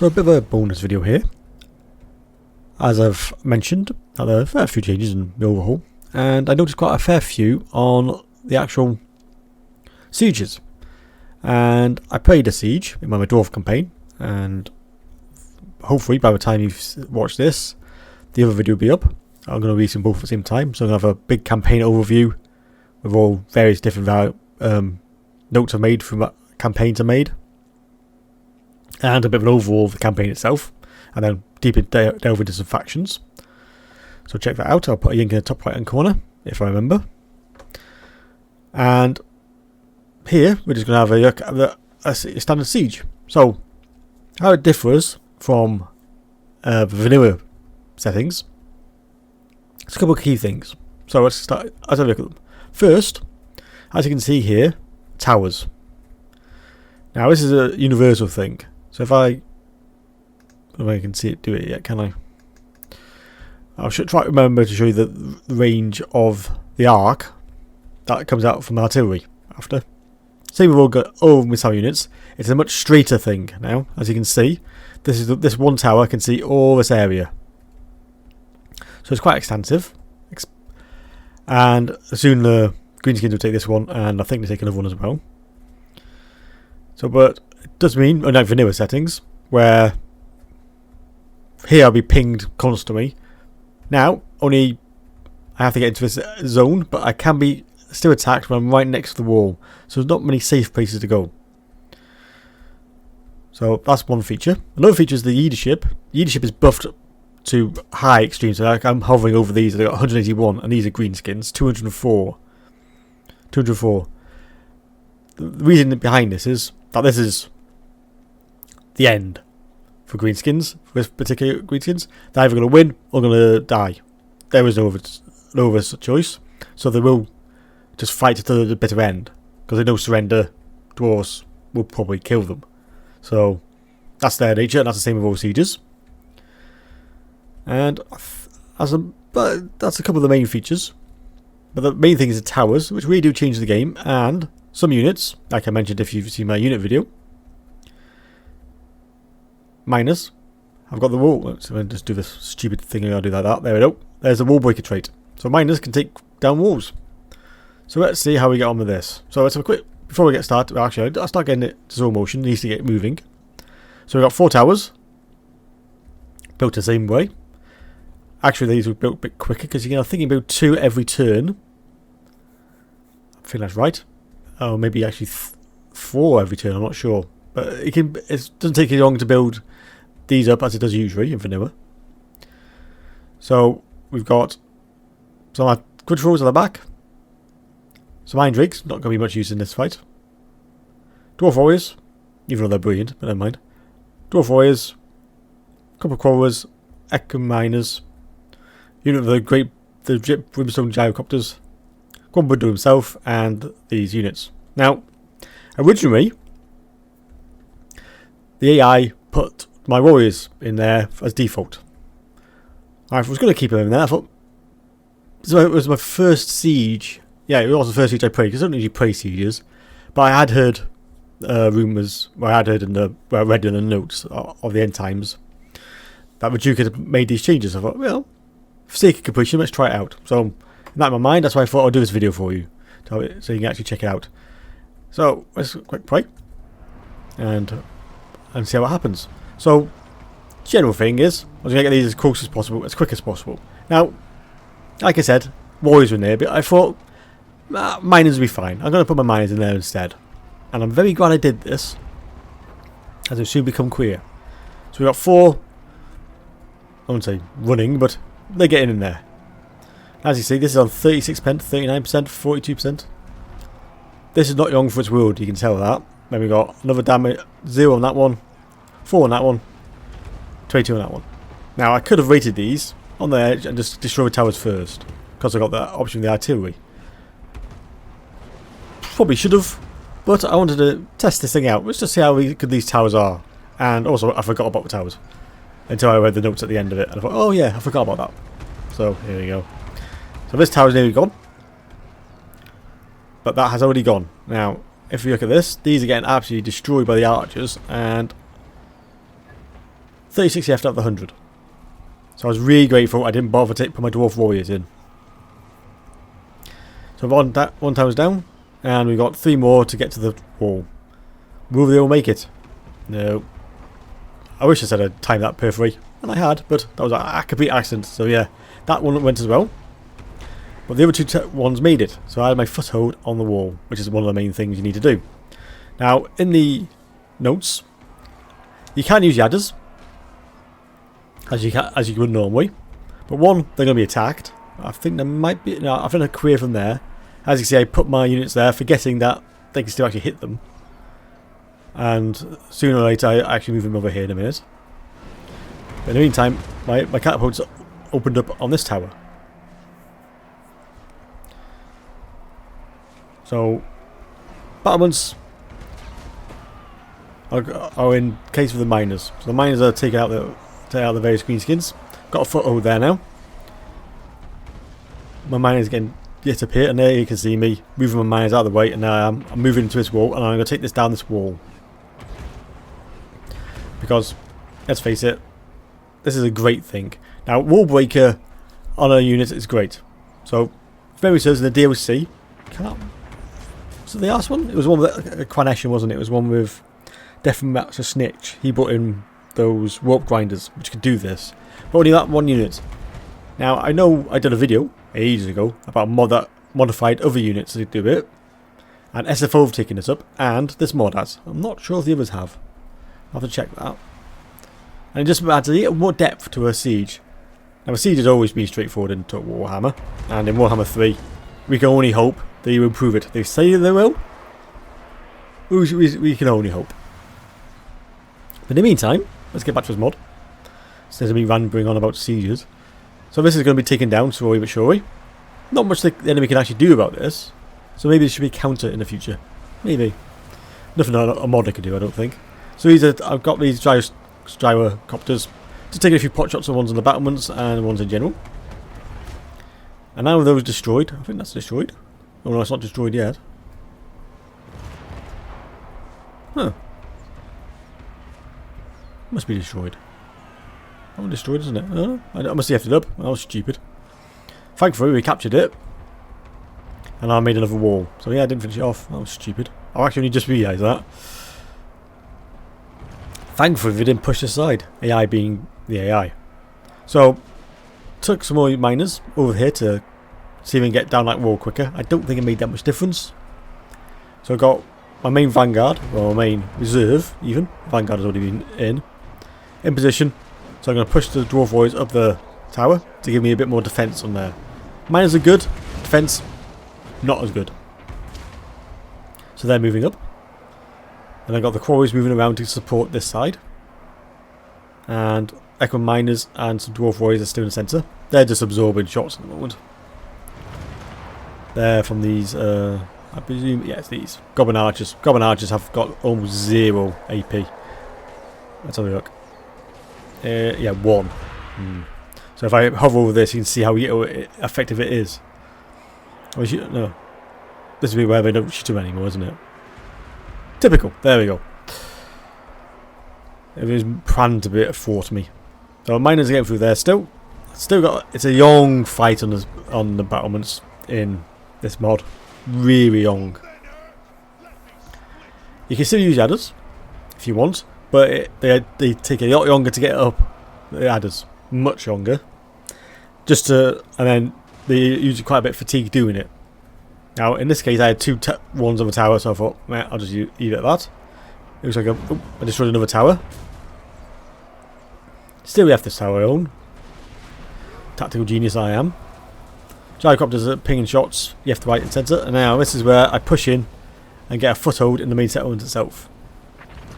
So a bit of a bonus video here. As I've mentioned, there are a fair few changes in the Overhaul, and I noticed quite a fair few on the actual sieges. And I played a siege in my Dwarf campaign, and hopefully by the time you've watched this, the other video will be up. I'm going to release them both at the same time, so I'm going to have a big campaign overview with all various different notes I've made from what campaigns I made, and a bit of an overall of the campaign itself, and then delve into some factions. So check that out. I'll put a link in the top right hand corner if I remember. And here we're just going to have a look at a standard siege. So how it differs from the vanilla settings. There's a couple of key things. So let's start. Let's have a look at them. First, as you can see here, towers. Now this is a universal thing. So if I don't know if I can see it do it yet, can I? I should try to remember to show you the range of the arc that comes out from artillery after. Same with all missile units. It's a much straighter thing now, as you can see. This one tower can see all this area, so it's quite extensive. And soon the Greenskins will take this one, and I think they take another one as well. So, but it does mean, unlike vanilla settings, where here I'll be pinged constantly. Now, only I have to get into this zone, but I can be still attacked when I'm right next to the wall. So there's not many safe places to go. So that's one feature. Another feature is the leadership. Leadership is buffed to high extremes. So like I'm hovering over these. I've got 181, and these are Greenskins. 204. 204. The reason behind this is that this is the end for Greenskins. For this particular Greenskins, they're either going to win or going to die. There is no other choice. So they will just fight to the bitter end, because they know surrender. Dwarfs will probably kill them. So that's their nature, and that's the same with all sieges. And but that's a couple of the main features. But the main thing is the towers, which really do change the game, and some units, like I mentioned if you've seen my unit video. Miners. I've got the wall. So I'm just do this stupid thing. I'll do like that. There we go. There's a wall breaker trait. So miners can take down walls. So let's see how we get on with this. So let's have a quick, before we get started, well, actually I'll start getting it to slow motion. It needs to get moving. So we've got 4 towers. Built the same way. Actually these were built a bit quicker, because I'm thinking about 2 every turn. I think that's right. Oh, maybe actually 4 every turn, I'm not sure. But it doesn't take you long to build these up as it does usually in vanilla. So we've got some controls on the back. Some Iron Drakes, not going to be much use in this fight. Dwarf Warriors, even though they're brilliant, but never mind. Dwarf Warriors, Copper Crawlers, Echo Miners, unit of the Brimstone Gyrocopters, Grombundo himself, and these units. Now, originally, the AI put my warriors in there as default. I was going to keep them in there. I thought it was my first siege. Yeah, it was the first siege I played, because I don't usually play sieges. But I had heard rumours, I read in the notes of the end times, that the Duke had made these changes. I thought, well, for sake of completion, let's try it out. So, in that in my mind, that's why I thought I'll do this video for you, so you can actually check it out. So, let's quick play, and see how it happens. So, general thing is, I was going to get these as close as possible, as quick as possible. Now, like I said, warriors were in there, but I thought miners would be fine. I'm going to put my miners in there instead. And I'm very glad I did this, as it soon become clear. So we've got 4, I wouldn't say running, but they're getting in there. As you see, this is on 36%, 39%, 42%. This is not young for its world, you can tell that. Then we got another damage, 0 on that one, 4 on that one, 22 on that one. Now I could have rated these on the edge and just destroy the towers first, because I got that option with the artillery. Probably should have, but I wanted to test this thing out. Let's just see how good these towers are. And also, I forgot about the towers until I read the notes at the end of it, and I thought, oh yeah, I forgot about that. So here we go. So this tower's nearly gone, but that has already gone. Now, if you look at this, these are getting absolutely destroyed by the archers, and 36 left out of the 100. So I was really grateful I didn't bother to put my dwarf warriors in. So one tower's down, and we've got 3 more to get to the wall. Will they all make it? No. I wish I said I'd timed that perfectly, and I had, but that was a complete accident. So yeah, that one went as well. But the other 2 ones made it, so I had my foothold on the wall, which is one of the main things you need to do. Now, in the notes, you can use yadders, as you would normally. But one, they're going to be attacked. I think there might be... No, I've done a career from there. As you can see, I put my units there, forgetting that they can still actually hit them. And sooner or later, I actually move them over here in a minute. But in the meantime, my catapults opened up on this tower. So, battlements are in case of the miners. So the miners are taking out the various greenskins. Got a foothold there now. My miners getting yet up here, and there you can see me moving my miners out of the way, and now I'm moving into this wall, and I'm going to take this down this wall. Because, let's face it, this is a great thing. Now, wall breaker on a unit is great. So, if memory serves, in the DLC, was it the last one? It was one with Quaneshan, wasn't it? It was one with Master Snitch. He brought in those warp grinders, which could do this. But only that one unit. Now, I know I did a video ages ago about modified other units to do it. And SFO have taken this up, and this mod has. I'm not sure if the others have. I'll have to check that. And it just adds a little more depth to a siege. Now, a siege has always been straightforward in Warhammer. And in Warhammer 3, we can only hope they will improve it. They say they will. We can only hope. But in the meantime, let's get back to this mod. Instead of me rambling on about sieges. So this is going to be taken down slowly but surely. Not much the enemy can actually do about this. So maybe there should be a counter in the future. Maybe. Nothing a modder can do, I don't think. So I've got these gyrocopters. Just taking a few pot shots of ones on the battlements and ones in general. And now those destroyed. I think that's destroyed. Oh no, it's not destroyed yet. Huh. Must be destroyed. That one destroyed, isn't it? Oh, I must have left it up. I was stupid. Thankfully, we captured it. And I made another wall. So yeah, I didn't finish it off. That was stupid. I actually only just realised that. Thankfully, we didn't push aside. AI being the AI. So, took some more miners over here to see if we can get down that wall quicker. I don't think it made that much difference. So I got my main vanguard, or my main reserve even. Vanguard has already been in position. So I'm going to push the dwarf warriors up the tower to give me a bit more defense on there. Miners are good, defense not as good. So they're moving up. And I got the quarries moving around to support this side. And Echo miners and some dwarf warriors are still in the centre. They're just absorbing shots at the moment. They're from these, I presume, yeah, it's these Goblin Archers. Goblin Archers have got almost 0 AP. Let's have a look. Yeah, 1. So if I hover over this, you can see how effective it is. Oh, no. This will be where they don't shoot them anymore, isn't it? Typical. There we go. It was planned to be a thwart me. So miners are getting through there still. It's a long fight on the battlements in this mod. Really long. You can still use adders if you want, but they take a lot longer to get up. The adders much longer. And then they use quite a bit of fatigue doing it. Now in this case I had 2 ones on the tower, so I thought, I'll just leave it at that. It looks like I destroyed another tower. Still left this tower alone. Tactical genius I am. Gyrocopters are pinging shots left, right and centre, and now this is where I push in and get a foothold in the main settlement itself.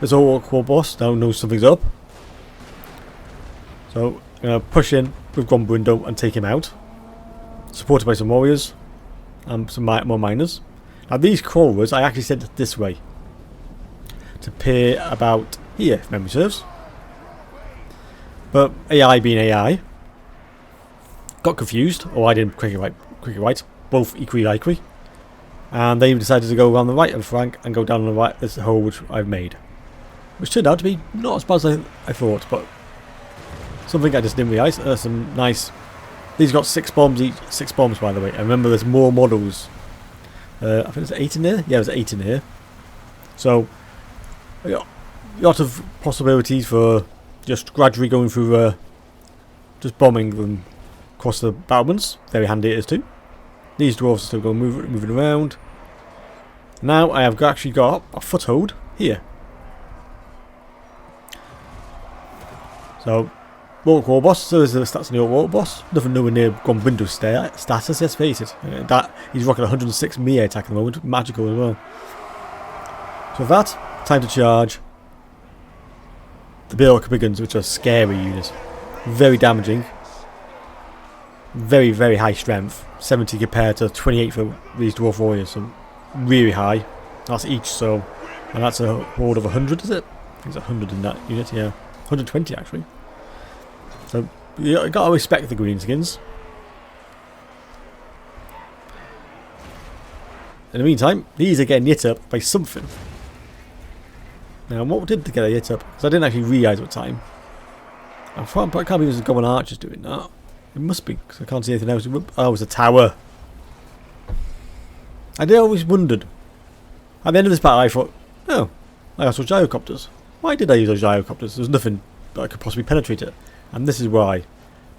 This all-core boss now knows something's up. So I'm going to push in with Gromb Window and take him out. Supported by some warriors and some more miners. Now these crawlers I actually sent it this way. To appear about here, if memory serves. But AI being AI, got confused, or I didn't quickly right, both equally likely, and they decided to go around the right of the flank and go down the right this hole which I've made, which turned out to be not as bad as I thought, but Something I just didn't realise. Some nice. These got 6 bombs each. 6 bombs, by the way. I remember there's more models. I think there's 8 in there. Yeah, there's 8 in here. So, we got a lot of possibilities for just gradually going through, just bombing them across the battlements. Very handy it is too. These dwarves are still going moving around. Now I have actually got a foothold here. So, Orc War Boss, so there's the stats on the Orc War Boss. Nothing nowhere near gone window status, let's face it. He's rocking 106 melee attack at the moment, magical as well. So with that, time to charge the Orc Brigands, which are scary units. Very damaging. Very, very high strength. 70 compared to 28 for these Dwarf Warriors, so really high. That's each, so. And that's a horde of 100, is it? I think it's 100 in that unit, yeah. 120 actually. So you gotta respect the Greenskins. In the meantime, these are getting hit up by something. Now, what did they get hit up? Because I didn't actually realise what time. I can't believe it was the Goblin Archers doing that. It must be, because I can't see anything else. Oh, it was a tower. I did always wondered. At the end of this battle, I thought, oh, I saw gyrocopters. Why did I use those gyrocopters? There's nothing that could possibly penetrate it. And this is why.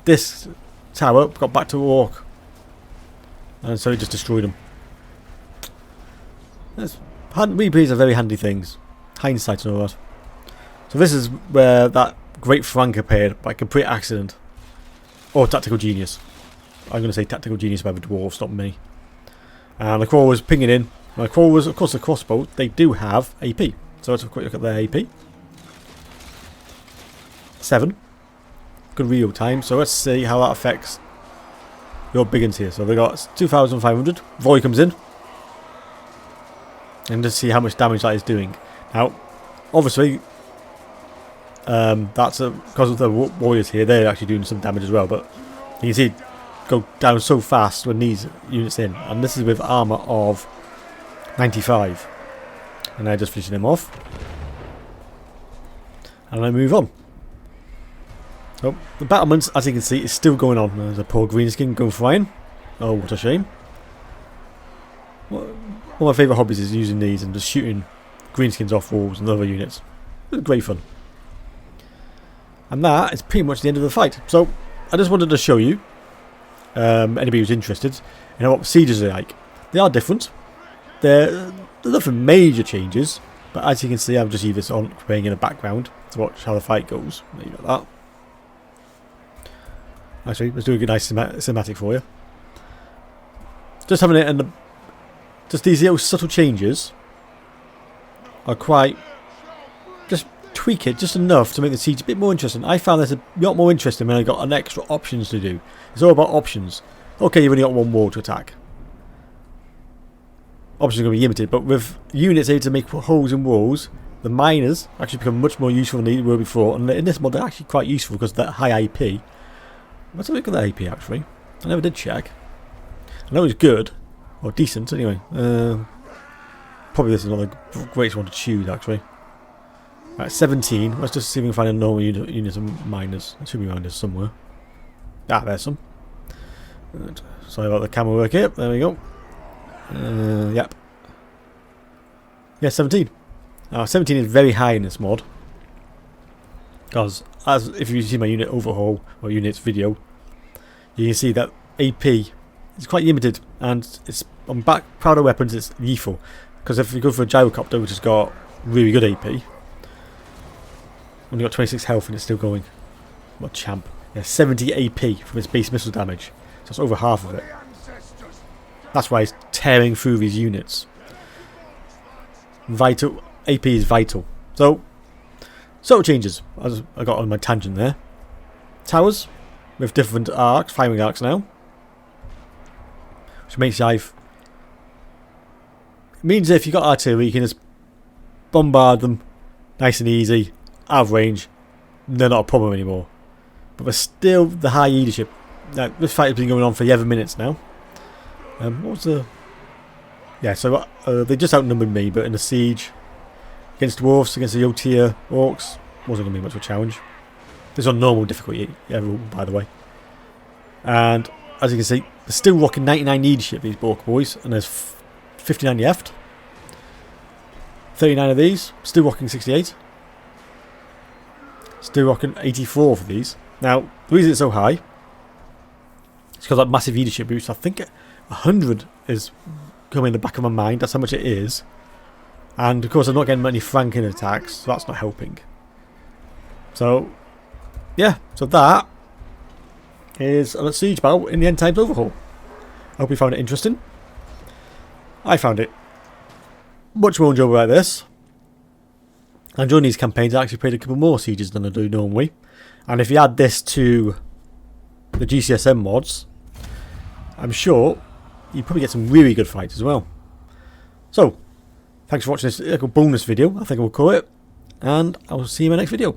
This tower got back to Orc. And so it just destroyed them. Replays are very handy things. Hindsight and all that. So this is where that great flank appeared by complete accident. Or tactical genius. I'm going to say tactical genius by the dwarves, not me. And the crawl was pinging in. And the crawl was, of course, the crossbow. They do have AP. So let's have a quick look at their AP. 7. Good real time. So let's see how that affects your biggins here. So they got 2,500. Void comes in. And just see how much damage that is doing. Now, obviously, that's because of the warriors here. They're actually doing some damage as well. But you can see it go down so fast when these units in. And this is with armor of 95. And they're just finishing them off. And I move on. So, the battlements, as you can see, is still going on. There's a poor Greenskin going flying. Oh, what a shame. One of my favourite hobbies is using these and just shooting Greenskins off walls and other units. It's great fun. And that is pretty much the end of the fight. So, I just wanted to show you, anybody who's interested, what sieges are like. They are different. There's nothing major changes, but as you can see, I've just leave this on playing in the background to watch how the fight goes. There you got that. Actually, let's do a good nice cinematic for you. Just having it, and just these little subtle changes are quite. Just tweak it just enough to make the siege a bit more interesting. I found this a lot more interesting when I got an extra options to do. It's all about options. Okay, you've only got one wall to attack. Options are going to be limited, but with units able to make holes in walls, the miners actually become much more useful than they were before. And in this mod, they're actually quite useful because they're high AP. Let's have a look at the AP actually. I never did check. I know it's good. Or decent anyway. Probably this is not the greatest one to choose actually. Right, 17. Let's just see if we can find a normal unit of miners. It should be around here somewhere. Ah, there's some. Sorry about the camera work here. There we go. Yep. Yeah, 17. 17 is very high in this mod. Because, as if you see my unit overhaul, or units video, you can see that AP is quite limited, and it's on powder weapons it's lethal. Because if you go for a gyrocopter, which has got really good AP, only got 26 health and it's still going. What a champ. Yeah, 70 AP from its base missile damage. So that's over half of it. That's why it's tearing through these units. Vital. AP is vital. So, subtle changes. As I got on my tangent there. Towers with different arcs, firing arcs now. Which makes life. It means if you've got artillery, you can just bombard them nice and easy, out of range. They're not a problem anymore. But there's still the high leadership. Now, this fight has been going on for 11 minutes now. What was the... Yeah, so they just outnumbered me, but in the siege against Dwarfs, against the low tier Orcs, wasn't going to be much of a challenge. This is on normal difficulty, by the way. And as you can see, they're still rocking 99 leadership, these Bork boys, and there's 59 left. 39 of these, still rocking 68. Still rocking 84 for these. Now, the reason it's so high is because that massive leadership boost. I think 100 is coming in the back of my mind. That's how much it is. And of course, I'm not getting many flanking attacks, so that's not helping. So, yeah, so that is a siege battle in the End Times Overhaul. I hope you found it interesting. I found it much more enjoyable like this. And during these campaigns I actually played a couple more sieges than I do normally. And if you add this to the GCSM mods, I'm sure you probably get some really good fights as well. So, thanks for watching this little bonus video, I think I will call it. And I will see you in my next video.